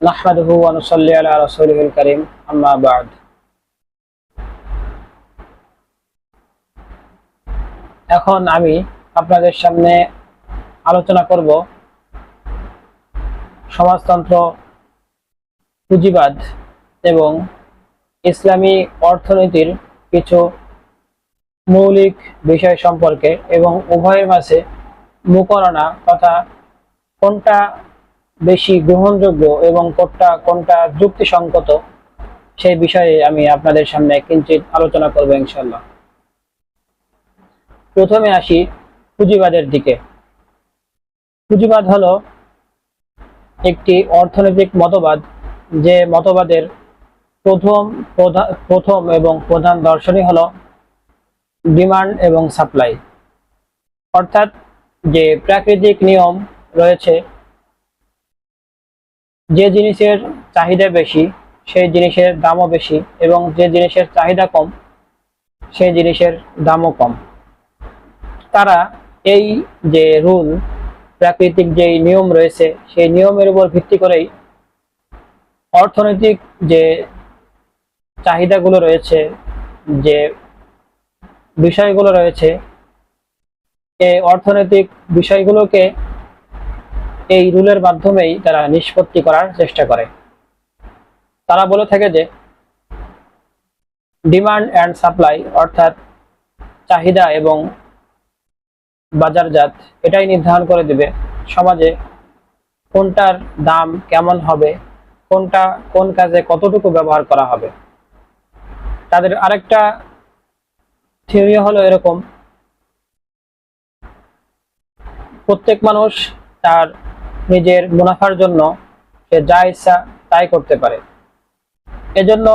নাহমাদুহু ওয়া নুসাল্লি আলা রাসূলিহিল কারীম, আম্মা বা'দ। এখন আমি আপনাদের সামনে আলোচনা করব সমাজতন্ত্র, পুঁজিবাদ এবং ইসলামী অর্থনীতির কিছু মৌলিক বিষয় সম্পর্কে এবং উভয়ের মাঝে মুকারনা তথা কোনটা বেশি গ্রহণযোগ্য এবং কোনটা যুক্তিসঙ্গত সেই বিষয়ে আমি আপনাদের সামনে কিঞ্চিত আলোচনা করব ইনশাআল্লাহ। প্রথমে আসি পুঁজিবাদের দিকে। পুঁজিবাদ হলো একটি অর্থনৈতিক মতবাদ, যে মতবাদের প্রথম এবং প্রধান দর্শনই হলো ডিমান্ড এবং সাপ্লাই, অর্থাৎ যে প্রাকৃতিক নিয়ম রয়েছে, যে জিনিসের চাহিদা বেশি সেই জিনিসের দামও বেশি এবং যে জিনিসের চাহিদা কম সেই জিনিসের দামও কম। তারা এই যে রুল, প্রাকৃতিক যে নিয়ম রয়েছে সেই নিয়মের উপর ভিত্তি করেই অর্থনৈতিক যে চাহিদাগুলো রয়েছে, যে বিষয়গুলো রয়েছে, এই অর্থনৈতিক বিষয়গুলোকে এই রুলের মাধ্যমেই তারা নিষ্পত্তি করার চেষ্টা করে। তারা বলে থাকে যে ডিমান্ড অ্যান্ড সাপ্লাই, অর্থাৎ চাহিদা এবং বাজারজাত, এটাই নির্ধারণ করে দেবে সমাজে কোনটার দাম কেমন হবে, কোনটা কোন কাজে কতটুকু ব্যবহার করা হবে। তাদের আরেকটা থিওরি হলো এরকম, প্রত্যেক মানুষ তার নিজের মুনাফার জন্য সে যা ইচ্ছা তাই করতে পারে। এজন্য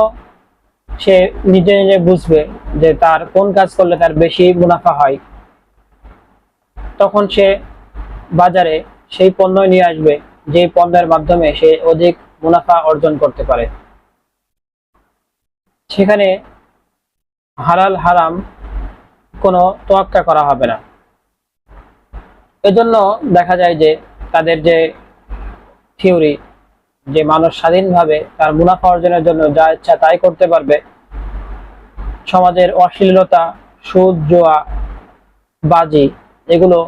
সে নিজে নিজে বুঝবে যে তার কোন কাজ করলে তার বেশি মুনাফা হয়, তখন সে বাজারে সেই পণ্য নিয়ে আসবে যে পণ্যের মাধ্যমে সে অধিক মুনাফা অর্জন করতে পারে। সেখানে হালাল হারাম কোনো তোয়াক্কা করা হবে না। এজন্য দেখা যায় যে তাদের যে থিওরি, যে মানুষ স্বাধীনভাবে তার মুনাফা অর্জনের জন্য যা ইচ্ছা তাই করতে পারবে, সমাজের অশ্লীলতা, সুদ, জুয়া, বাজি এগুলো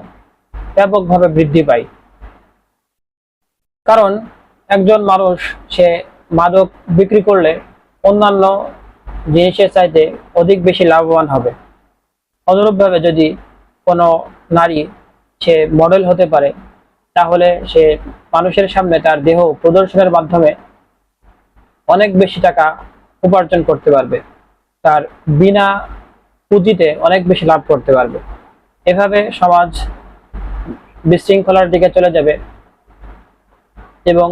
ব্যাপকভাবে বৃদ্ধি পায়। কারণ একজন মানুষ সে মাদক বিক্রি করলে অন্যান্য জিনিসের চাইতে অধিক বেশি লাভবান হবে। অনুরূপভাবে যদি কোনো নারী সে মডেল হতে পারে, তাহলে সে মানুষের সামনে তার দেহ প্রদর্শনের মাধ্যমে অনেক বেশি টাকা উপার্জন করতে পারবে, তার বিনা পুঁজিতে অনেক বেশি লাভ করতে পারবে। এভাবে সমাজ বিশৃঙ্খলার দিকে চলে যাবে এবং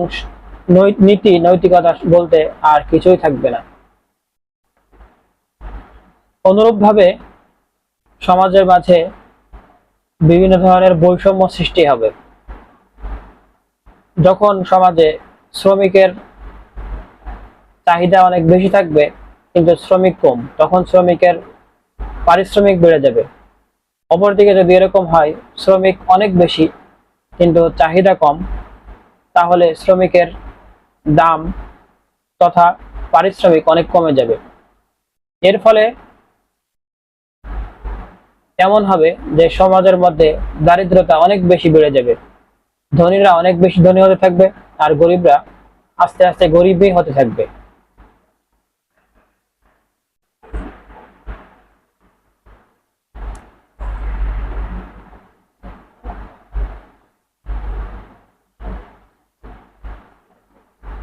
নৈতিকতা বলতে আর কিছুই থাকবে না। অনুরূপভাবে সমাজের মাঝে বিভিন্ন ধরনের বৈষম্য সৃষ্টি হবে। যখন সমাজে শ্রমিকের চাহিদা অনেক বেশি থাকবে কিন্তু শ্রমিক কম, তখন শ্রমিকের পারিশ্রমিক বেড়ে যাবে। অপরদিকে যদি এরকম হয় শ্রমিক অনেক বেশি কিন্তু চাহিদা কম, তাহলে শ্রমিকের দাম তথা পারিশ্রমিক অনেক কমে যাবে। এর ফলে এমন হবে যে সমাজের মধ্যে দারিদ্রতা অনেক বেশি বেড়ে যাবে, ধনীরা অনেক বেশি ধনী হতে থাকবে আর গরিবরা আস্তে আস্তে গরিবই হতে থাকবে।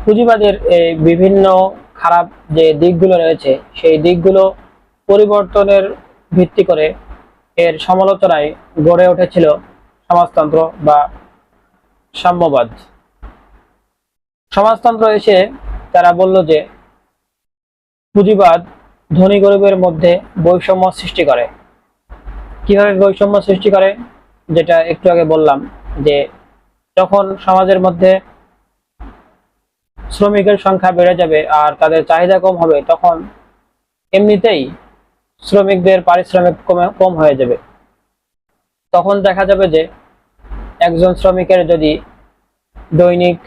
পুঁজিবাদের এই বিভিন্ন খারাপ যে দিকগুলো রয়েছে সেই দিকগুলো পরিবর্তনের ভিত্তি করে এর সমালোচনায় গড়ে উঠেছিল সমাজতন্ত্র বা সাম্যবাদ। সমাজতন্ত্র এসে তারা বলল যে পুঁজিবাদ ধনী গরিবের মধ্যে বৈষম্য সৃষ্টি করে। কিভাবে বৈষম্য সৃষ্টি করে, যেটা একটু আগে বললাম, যে যখন সমাজের মধ্যে শ্রমিকের সংখ্যা বেড়ে যাবে আর তাদের চাহিদা কম হবে, তখন এমনিতেই শ্রমিকদের পারিশ্রমিক কম হয়ে যাবে। তখন দেখা যাবে যে একজন শ্রমিকের যদি দৈনিক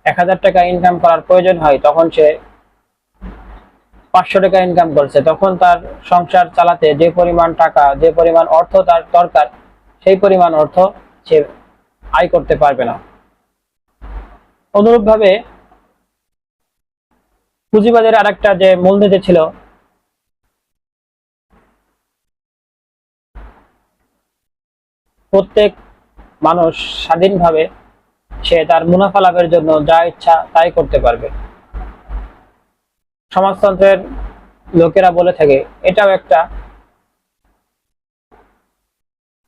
1000 টাকা ইনকাম করার প্রয়োজন হয়, তখন সে 500 টাকা ইনকাম করছে, তখন তার সংসার চালাতে যে পরিমাণ টাকা, যে পরিমাণ অর্থ তার দরকার, সেই পরিমাণ অর্থ সে আয় করতে পারবে না। অনুরূপভাবে পুঁজিবাদের আরেকটা যে মূলনীতি ছিল, প্রত্যেক মানুষ স্বাধীনভাবে সে তার মুনাফা লাভের জন্য যা ইচ্ছা তাই করতে পারবে। সমাজতন্ত্রের লোকেরা বলে থাকে এটাও একটা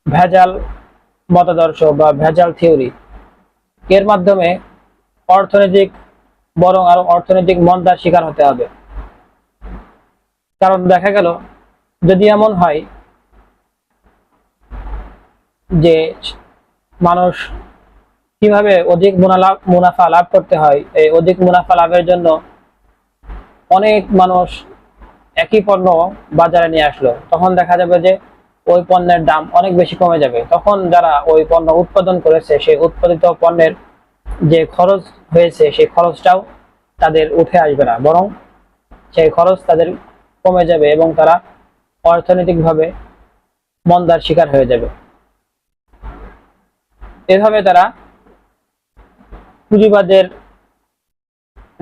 ভেজাল মতাদর্শ বা ভেজাল থিওরি। এর মাধ্যমে অর্থনৈতিক বরং আরো অর্থনৈতিক মন্দার শিকার হতে হবে। কারণ দেখা গেল যদি এমন হয় যে মানুষ কিভাবে অধিক মুনাফা লাভ করতে হয়, এই অধিক মুনাফা লাভের জন্য অনেক মানুষ একই পণ্য বাজারে নিয়ে আসলো, তখন দেখা যাবে যে ওই পণ্যের দাম অনেক বেশি কমে যাবে। তখন যারা ওই পণ্য উৎপাদন করেছে সেই উৎপাদিত পণ্যের যে খরচ হয়েছে সেই খরচটাও তাদের উঠে আসবে না, বরং সেই খরচ তাদের কমে যাবে এবং তারা অর্থনৈতিকভাবে মন্দার শিকার হয়ে যাবে। এভাবে তারা পুঁজিবাদের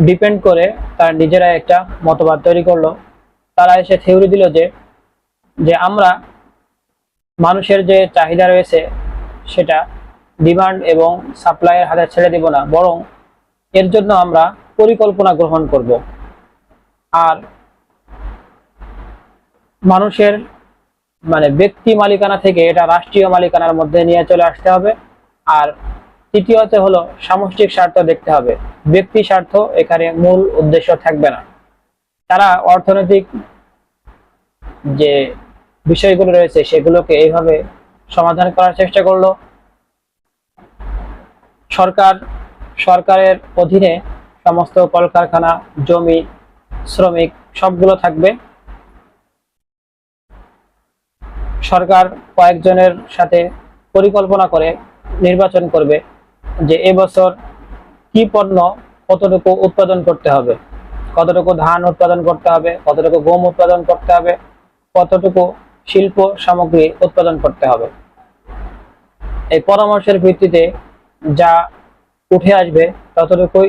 ডিপেন্ড করে তারা নিজেরা একটা মতবাদ তৈরি করলো। তারা এসে থিওরি দিল যে যে আমরা মানুষের যে চাহিদা রয়েছে সেটা ডিমান্ড এবং সাপ্লাইয়ের হাতে ছেড়ে দিব না, বরং এর জন্য আমরা পরিকল্পনা গ্রহণ করব। আর মানুষের মানে ব্যক্তি মালিকানা থেকে এটা রাষ্ট্রীয় মালিকানার মধ্যে নিয়ে চলে আসতে হবে। আর তৃতীয়ত হলো সামষ্টিক স্বার্থ দেখতে হবে, ব্যক্তি স্বার্থ এখানে মূল উদ্দেশ্য থাকবে না। তারা অর্থনৈতিক যে বিষয়গুলো রয়েছে সেগুলোকে এইভাবে সমাধান করার চেষ্টা করলো। সরকারের অধীনে সমস্ত কলকারখানা, জমি, শ্রমিক সবগুলো থাকবে। সরকার কয়েকজনের সাথে পরিকল্পনা করে নির্বাচন করবে যে এবছর কি পণ্য কতটুকু উৎপাদন করতে হবে, কতটুকু ধান উৎপাদন করতে হবে, কতটুকু গম উৎপাদন করতে হবে, কতটুকু শিল্প সামগ্রী উৎপাদন করতে হবে। এই পরামর্শের ভিত্তিতে যা উঠে আসবে ততটুকুই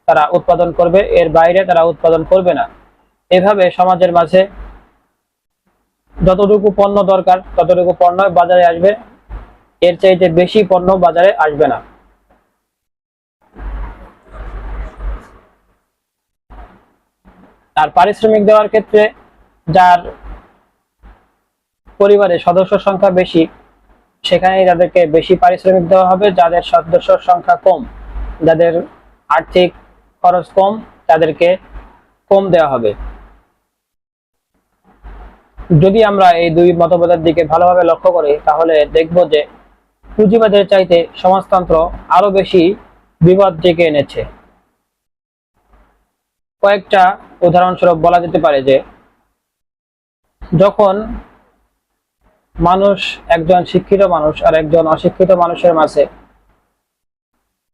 তারা উৎপাদন করবে, এর বাইরে তারা উৎপাদন করবে না। এভাবে সমাজের মাঝে যতটুকু পণ্য দরকার ততটুকু পণ্য বাজারে আসবে, এর চাইতে বেশি পণ্য বাজারে আসবে না। আর পারিশ্রমিক দেওয়ার ক্ষেত্রে যার পরিবারে সদস্য সংখ্যা বেশি সেখানেই তাদেরকে বেশি পারিশ্রমিক দেওয়া হবে, যাদের সদস্য সংখ্যা কম, যাদের আর্থিক খরচ কম, তাদেরকে কম দেওয়া হবে। যদি আমরা এই দুই মতবাদের দিকে ভালোভাবে লক্ষ্য করি তাহলে দেখব যে পুঁজিবাদের চাইতে সমাজতন্ত্র আরো বেশি বিপদ ডেকে এনেছে। কয়েকটা উদাহরণস্বরূপ বলা যেতে পারে যে যখন মানুষ, একজন শিক্ষিত মানুষ আর একজন অশিক্ষিত মানুষের মাঝে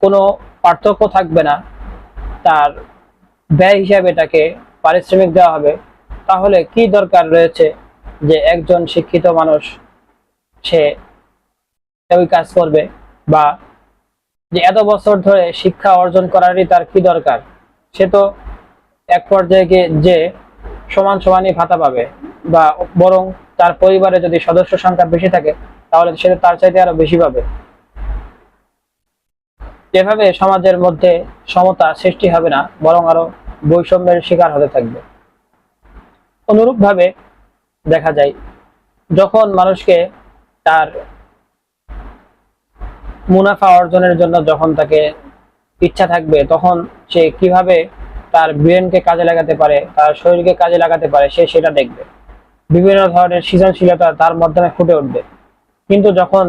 কোনো পার্থক্য থাকবে না, তার ব্যয় হিসাবে তাকে পারিশ্রমিক দেওয়া হবে, তাহলে কি দরকার রয়েছে যে একজন শিক্ষিত মানুষ সে ওই কাজ করবে, বা যে এত বছর ধরে শিক্ষা অর্জন করারই তার কি দরকার? সে তো এক পর্যায়ে গিয়ে যে সমান সমানই ভাতা পাবে, বা বরং তার পরিবারে যদি সদস্য সংখ্যা বেশি থাকে তাহলে সে তার চাইতে আরো বেশি পাবে। এভাবে সমাজের মধ্যে সমতা সৃষ্টি হবে না, বরং আরো বৈষম্যের শিকার হতে থাকবে। অনুরূপভাবে দেখা যায় যখন মানুষকে তার মুনাফা অর্জনের জন্য যখন তাকে ইচ্ছা থাকবে, তখন সে কিভাবে তার ব্রেনকে কাজে লাগাতে পারে, তার শরীরকে কাজে লাগাতে পারে, সে সেটা দেখবে। বিভিন্ন ধরনের সৃজনশীলতা তার মাধ্যমে ফুটে উঠবে। কিন্তু যখন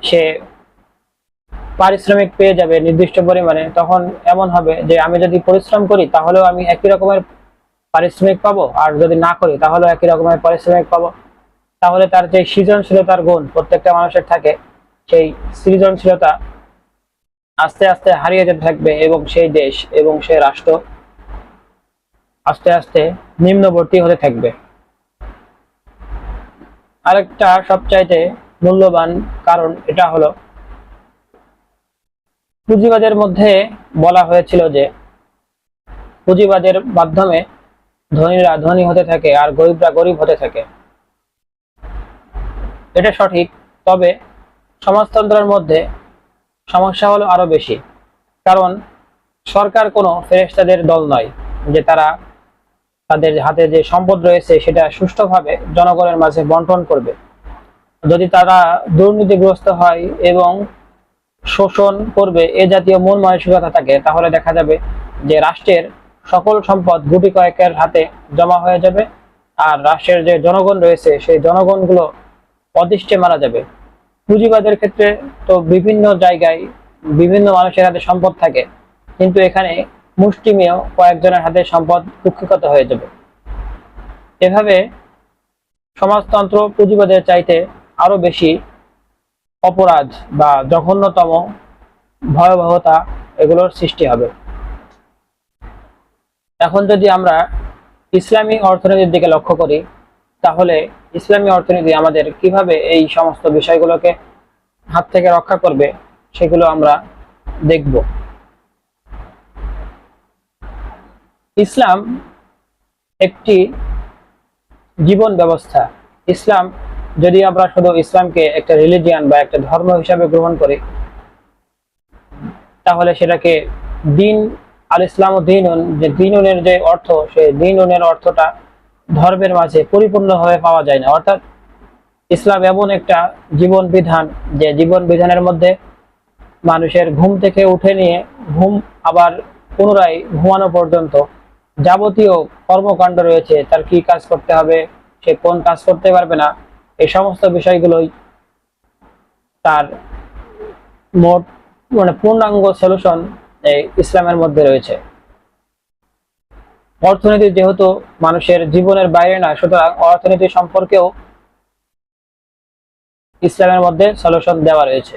সে পারিশ্রমিক পেয়ে যাবে নির্দিষ্ট পরিমাণে, তখন এমন হবে যে আমি যদি পরিশ্রম করি তাহলেও আমি একই রকমের পারিশ্রমিক পাবো, আর যদি না করি তাহলেও একই রকমের পারিশ্রমিক পাবো। তাহলে তার যে সৃজনশীলতার গুণ প্রত্যেকটা মানুষের থাকে, সেই সৃজনশীলতা আস্তে আস্তে হারিয়ে যেতে থাকবে এবং সেই দেশ এবং সেই রাষ্ট্র আস্তে আস্তে নিম্নবর্তী হতে থাকবে। আরেকটা সবচাইতে মূল্যবান কারণ এটা হলো, পুঁজিবাদের মধ্যে বলা হয়েছিল যে পুঁজিবাদের মাধ্যমে ধনীরা ধনী হতে থাকে আর গরিবরা গরিব হতে থাকে। এটা সঠিক, তবে সমাজতন্ত্রের মধ্যে সমস্যা হলো আরো বেশি। কারণ সরকার কোনো ফেরেশতাদের দল নয় যে তারা তাদের হাতে যে সম্পদ রয়েছে সেটা সুষ্ঠুভাবে জনগণের মাঝে বন্টন করবে। যদি তারা দুর্নীতিগ্রস্ত হয় এবং শোষণ করবে এ জাতীয় মন মানসিকতা থাকে, তাহলে দেখা যাবে যে রাষ্ট্রের সকল সম্পদ গুটি কয়েকের হাতে জমা হয়ে যাবে আর রাষ্ট্রের যে জনগণ রয়েছে সেই জনগণগুলো অদৃষ্টে মারা যাবে। পুঁজিবাদের ক্ষেত্রে তো বিভিন্ন জায়গায় বিভিন্ন মানুষের হাতে সম্পদ থাকে, কিন্তু এখানে মুষ্টিমেয় কয়েকজনের হাতে সম্পদ কুক্ষিগত হয়ে যাবে। এভাবে সমাজতন্ত্র পুঁজিবাদের চাইতে আরো বেশি অপরাধ বা জঘন্যতম ভয়াবহতা এগুলোর সৃষ্টি হবে। এখন যদি আমরা ইসলামী অর্থনীতির দিকে লক্ষ্য করি, তাহলে ইসলামী অর্থনীতি আমাদের কিভাবে এই সমস্ত বিষয়গুলোকে হাত থেকে রক্ষা করবে সেগুলো আমরা দেখব। ইসলাম একটি জীবন ব্যবস্থা। ইসলাম, যদি আমরা শুধু ইসলামকে একটা রিলিজিয়ান বা একটা ধর্ম হিসাবে গ্রহণ করি, তাহলে সেটাকে দিন, আল ইসলাম ও দিনুন, যে দিনুনের যে অর্থ, সেই দিনুনের অর্থটা ধর্মের মাঝে পরিপূর্ণভাবে পাওয়া যায় না। অর্থাৎ ইসলাম এমন একটা জীবন বিধান যে জীবন বিধানের মধ্যে মানুষের ঘুম থেকে উঠে নিয়ে ঘুম আবার পুনরায় ঘুমানো পর্যন্ত যাবতীয় কর্মকাণ্ড রয়েছে, তার কি কাজ করতে হবে, সে কোন কাজ করতে পারবে না, এই সমস্ত বিষয়গুলোই তার মোট পূর্ণাঙ্গ সলিউশন এই ইসলামের মধ্যে রয়েছে। অর্থনীতি যেহেতু মানুষের জীবনের বাইরে না, সুতরাং অর্থনীতি সম্পর্কেও ইসলামের মধ্যে সলিউশন দেওয়া রয়েছে।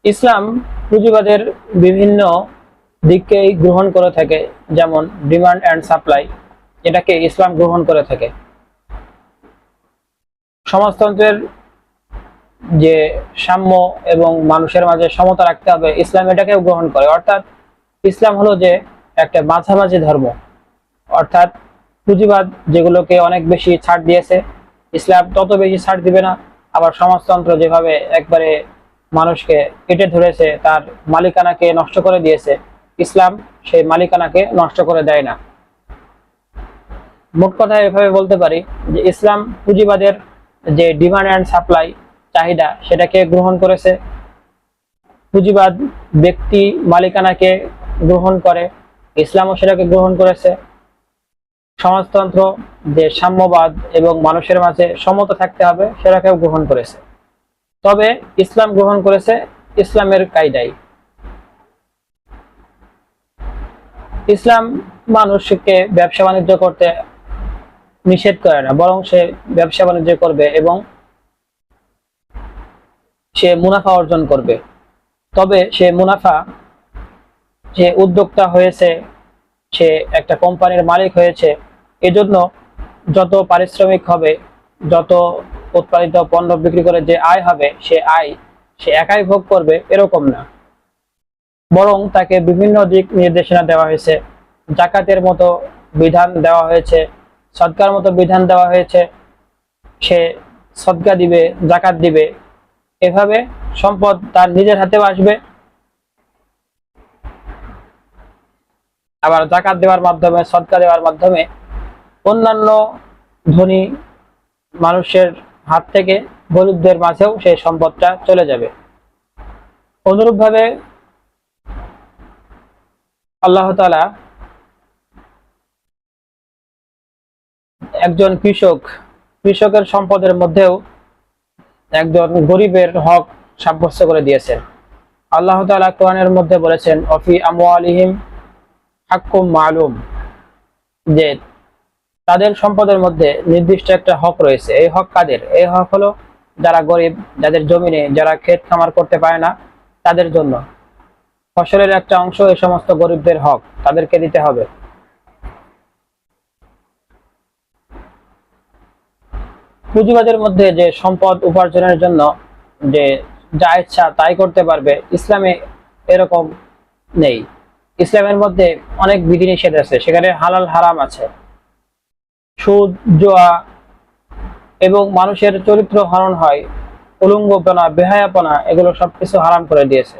ইসলাম পুঁজিবাদের বিভিন্ন দিককেই গ্রহণ করে থাকে, যেমন ডিমান্ড অ্যান্ড সাপ্লাই, এটাকে ইসলাম গ্রহণ করে থাকে। সমাজতন্ত্রের যে সাম্য এবং মানুষের মাঝে সমতা রাখতে হবে, ইসলাম এটাকেও গ্রহণ করে। অর্থাৎ ইসলাম হলো যে একটা মাঝামাঝি ধর্ম। অর্থাৎ পুঁজিবাদ যেগুলোকে অনেক বেশি ছাড় দিয়েছে, ইসলাম তত বেশি ছাড় দিবে না। আবার সমাজতন্ত্র যেভাবে একবারে মানুষকে কেটে ধরেছে, তার মালিকানাকে নষ্ট করে দিয়েছে, ইসলাম সেই মালিকানাকে নষ্ট করে দেয় না। মোট কথা এভাবে বলতে পারি যে ইসলাম পুঁজিবাদের যে ডিমান্ড অ্যান্ড সাপ্লাই চাহিদা সেটাকে গ্রহণ করেছে। পুঁজিবাদ ব্যক্তি মালিকানাকে গ্রহণ করে, ইসলামও সেটাকে গ্রহণ করেছে। সমাজতন্ত্র যে সাম্যবাদ এবং মানুষের মাঝে সমতা থাকতে হবে সেটাকেও গ্রহণ করেছে। তবে ইসলাম গ্রহণ করেছে ইসলামের কায়দায়। ইসলাম মানুষকে ব্যবসা বাণিজ্য করতে নিষেধ করে না, বরং সে ব্যবসা বাণিজ্য করবে এবং সে মুনাফা অর্জন করবে। তবে সে মুনাফা, যে উদ্যোক্তা হয়েছে, সে একটা কোম্পানির মালিক হয়েছে, এজন্য যত পারিশ্রমিক হবে, যত উৎপাদিত পণ্য বিক্রি করে যে আয় হবে, সে আয় সে একাই ভোগ করবে এরকম না, বরং তাকে বিভিন্ন দিক নির্দেশনা দেওয়া হয়েছে। জাকাতের মতো বিধান দেওয়া হয়েছে, সদকার মতো বিধান দেওয়া হয়েছে, সে সদকা দিবে, জাকাত দিবে। এভাবে সম্পদ তার নিজের হাতেও আসবে, আবার জাকাত দেওয়ার মাধ্যমে, সদকা দেওয়ার মাধ্যমে অন্যান্য ধনী মানুষের হাত থেকে গরিবদের মাঝেও সেই সম্পদটা চলে যাবে। অনুরূপভাবে আল্লাহ তাআলা একজন কৃষকের সম্পদের মধ্যেও একজন গরিবের হক সাব্যস্ত করে দিয়েছেন। আল্লাহ তাআলা কোরআনের মধ্যে বলেছেন, অফি আমওয়ালিহিম হাক্কুম মালুম, যে তাদের সম্পদের মধ্যে নির্দিষ্ট একটা হক রয়েছে। এই হক কাদের? এই হক হলো যারা গরিব, যাদের জমি নেই, যারা ক্ষেত খামার করতে পারে না, তাদের জন্য ফসলের একটা অংশ এই সমস্ত গরিবদের হক, তাদেরকে দিতে হবে। পুঁজিবাদের মধ্যে যে সম্পদ উপার্জনের জন্য যে যা ইচ্ছা তাই করতে পারবে, ইসলামে এরকম নেই। ইসলামের মধ্যে অনেক বিধিনিষেধ আছে, সেখানে হালাল হারাম আছে। সুদ, জুয়া এবং মানুষের চরিত্র হরণ হয়, উলঙ্গপনা, বেহায়াপনা, এগুলো সবকিছু হারাম করে দিয়েছে।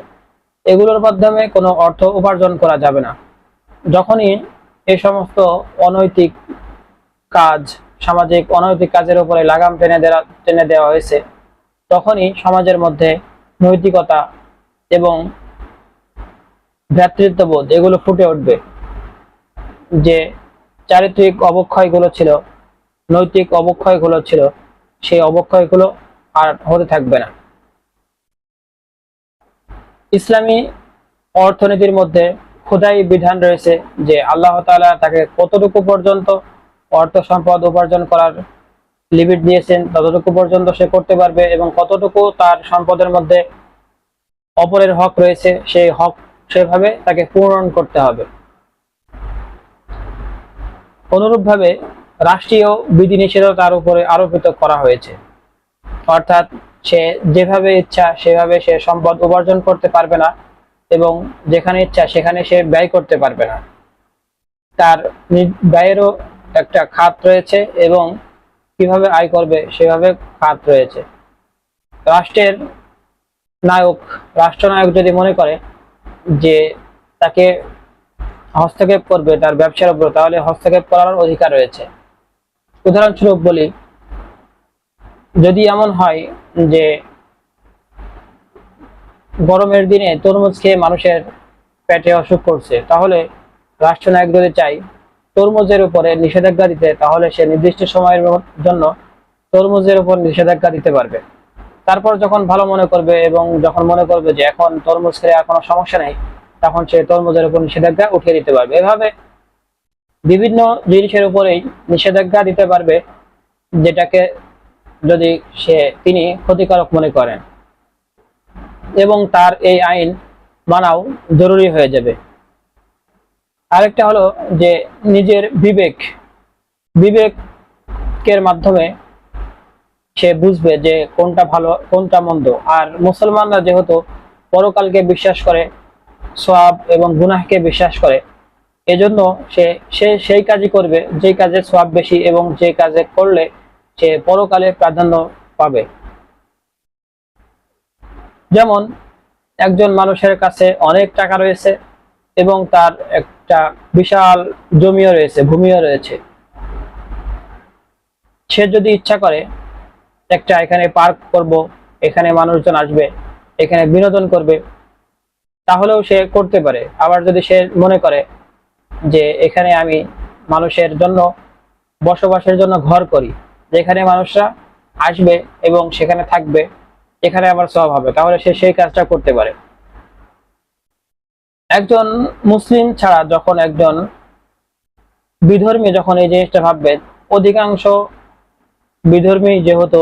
এগুলোর মাধ্যমে কোনো অর্থ উপার্জন করা যাবে না। যখনই এই সমস্ত অনৈতিক কাজ, সামাজিক অনৈতিক কাজের উপরে লাগাম টেনে দেওয়া হয়েছে, তখনই সমাজের মধ্যে নৈতিকতা এবং ভ্রাতৃত্ববোধ এগুলো ফুটে উঠবে। যে চারিত্রিক অবক্ষয়গুলো ছিল, নৈতিক অবক্ষয়গুলো ছিল, সেই অবক্ষয়গুলো আর হতে থাকবে না। ইসলামী অর্থনীতির মধ্যে খোদাই বিধান রয়েছে যে আল্লাহ তাআলা তাকে কতটুকু পর্যন্ত অর্থ সম্পদ উপার্জন করার লিমিট দিয়েছেন, ততটুকু পর্যন্ত সে করতে পারবে, এবং কতটুকু তার সম্পদের মধ্যে অপরের হক রয়েছে, সেই হক সেভাবে তাকে পূরণ করতে হবে। অনুরূপভাবে রাষ্ট্রীয় বিধিনিষেধও তার উপরে আরোপিত করা হয়েছে, অর্থাৎ সে যেভাবে ইচ্ছা সেভাবে সে সম্পদ উপার্জন করতে পারবে না, এবং যেখানে ইচ্ছা সেখানে সে ব্যয় করতে পারবে না। তার ব্যয়েরও একটা খাত রয়েছে, এবং কিভাবে আয় করবে সেভাবে খাত রয়েছে। রাষ্ট্রের নায়ক, রাষ্ট্রনায়ক যদি মনে করে যে তাকে হস্তক্ষেপ করবে তার ব্যবসার উপর, তাহলে হস্তক্ষেপ করার অধিকার রয়েছে। উদাহরণস্বরূপ বলি, যদি এমন হয় যে গরমের দিনে তরমুজ খেয়ে মানুষের পেটে অসুখ করছে, তাহলে রাষ্ট্রনায়ক যদি চাই তরমুজের উপরে নিষেধাজ্ঞা দিতে, তাহলে সে নির্দিষ্ট সময়ের জন্য তরমুজের উপর নিষেধাজ্ঞা দিতে পারবে। তারপর যখন ভালো মনে করবে এবং যখন মনে করবে যে এখন তরমুজ খেলে আর কোনো সমস্যা নেই, তখন সে তরমুজের উপর নিষেধাজ্ঞা উঠিয়ে দিতে পারবে। এভাবে বিভিন্ন জিনিসের উপরেই নিষেধাজ্ঞা দিতে পারবে, যেটাকে যদি তিনি ক্ষতিকারক মনে করেন, এবং তার এই আইন মানাও জরুরি হয়ে যাবে। আরেকটা হলো যে নিজের বিবেকের মাধ্যমে সে বুঝবে যে কোনটা ভালো কোনটা মন্দ। আর মুসলমানরা যেহেতু পরকালকে বিশ্বাস করে, সওয়াব এবং গুনাহকে বিশ্বাস করে, এজন্য সে সেই কাজই করবে যে কাজে সওয়াব বেশি এবং যে কাজে করলে সে পরকালে প্রাধান্য পাবে। যেমন একজন মানুষের কাছে অনেক টাকা রয়েছে এবং তার একটা বিশাল জমিও রয়েছে, ভূমিও রয়েছে। সে যদি ইচ্ছা করে একটা এখানে পার্ক করব, এখানে মানুষজন আসবে, এখানে বিনোদন করবে, তাহলেও সে করতে পারে। আবার যদি সে মনে করে যে এখানে আমি মানুষের জন্য বসবাসের জন্য ঘর করি, যেখানে মানুষরা আসবে এবং সেখানে থাকবে, এখানে আবার সওয়াব হবে, তাহলে সে সেই কাজটা করতে পারে। একজন মুসলিম ছাড়া যখন একজন বিধর্মী যখন এই জিনিসটা ভাববে, অধিকাংশ বিধর্মী যেহেতু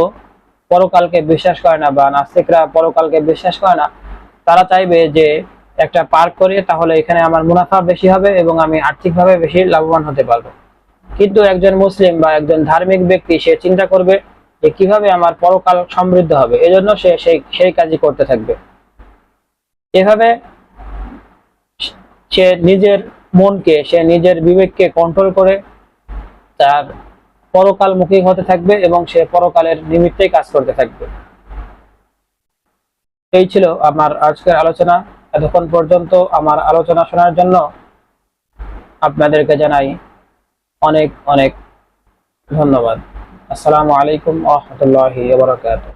পরকালকে বিশ্বাস করে না, বা নাস্তিকরা পরকালকে বিশ্বাস করে না, তারা চাইবে যে একটা পার্ক করে, তাহলে এখানে আমার মুনাফা বেশি হবে এবং আমি আর্থিকভাবে বেশি লাভবান হতে পারবো। কিন্তু একজন মুসলিম বা একজন ধার্মিক ব্যক্তি সে চিন্তা করবে যে কিভাবে আমার পরকাল সমৃদ্ধ হবে, এজন্য সে সেই কাজই করতে থাকবে। এভাবে সে নিজের মনকে, সে নিজের বিবেককে কন্ট্রোল করে তার পরকালমুখী হতে থাকবে এবং সে পরকালের নিমিত্তেই কাজ করতে থাকবে। এই ছিল আমার আজকের আলোচনা। এতক্ষণ পর্যন্ত আমার আলোচনা শোনার জন্য আপনাদেরকে জানাই অনেক অনেক ধন্যবাদ। আসসালামু আলাইকুম ওয়া রাহমাতুল্লাহি ওয়া বারাকাতুহু।